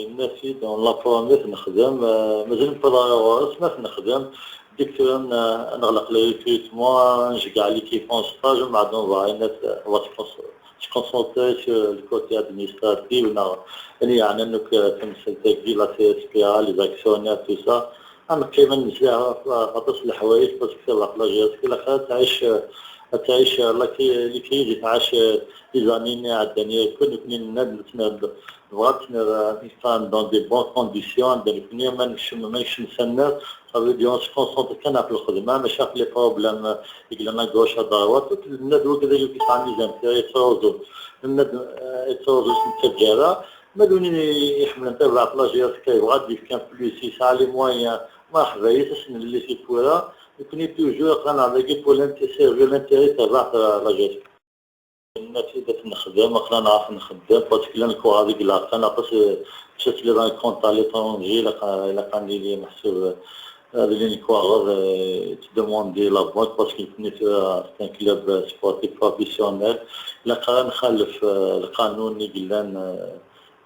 الناس دون لابروميت نخدم مازال مبلا سمعت نخدم ديك نغلق لي ريكروتمون نشقع ليكيب ستاج ومن بعد نضاعي الناس تكونسونتري سو الكوتي ادمينستراتيف يعني انك تمثل تكدي لا سي اس بي ا لي زاكسيونير تو سا انا كيما نسيها خاطر الحوايج باسكو في لاجيرسك لا تعيش اللي كيجي تعيش لي زانيني عداني كون نبغى نكون دون دي بون كونديسيون دونك مانيش نسنى صافي دي اون سكونسونتر كان في الخدمه ماشي في لي بروبليم يقلنا غوش ضروات الندوه كذا اللي كيتعامل زعما يتوزو التجاره مادوني يحمل انت بعض لاجيرس كيبغى ديك كان بلوس يسعى لي موان ما حبايتش اللي في فورا يكون توجور قناعه بور لانتيري تاع لاجيرس النتيجة نخدم خلينا نعرف نخدم باسكو نكون هذيك لاقا ناقص شفت لي راه كونط على ليترونجي الا كان لي محسوب هذا اللي نكون غير تدوموندي لا بونك باسكو كنت في ان كلوب سبورتيف بروفيسيونيل الا نخالف القانون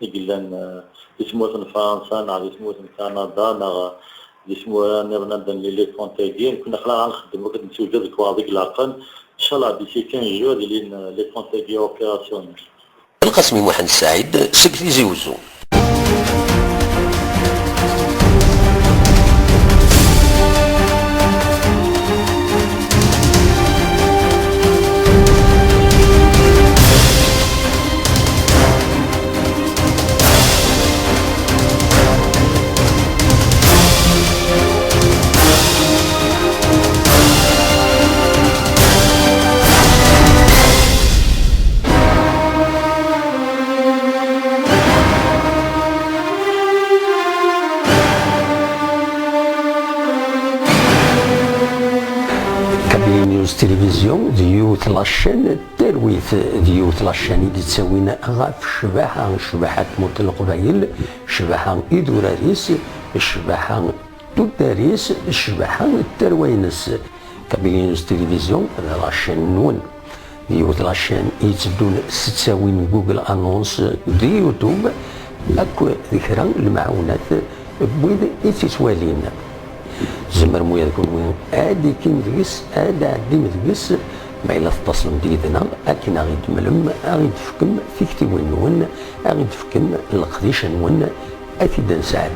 يقلان يسموه فرنسا نعرف يسموه كندا يسموه نبدا لي كونتاجين كنا خلاص نخدموا كنتوجد هذيك لاقا ان شاء الله ديسي 15 جور لي كونتاجي اوبيراسيونيل. القاسمي محمد السعيد سكرتير وزو. تلفزيون ديوت لاشين ترويث ديوت لاشين اللي تساوينا غاف شباحة موت القبايل شباحة إدوراريس شباحة توداريس شباحة التروينس كابينيوس تلفزيون لاشين نون ديوت لاشين يتبدون تساوين جوجل انونس دي يوتيوب اكو ذكرى المعونات بويد يتسوالين زمر مويا تكون وين ادي كيم دقس ادي عدي مدقس ما الا تتصلم ديدنا اكن غيد ملم غيد فكم فيكتي وين ون غيد فكم القديش نون اكيد نساعد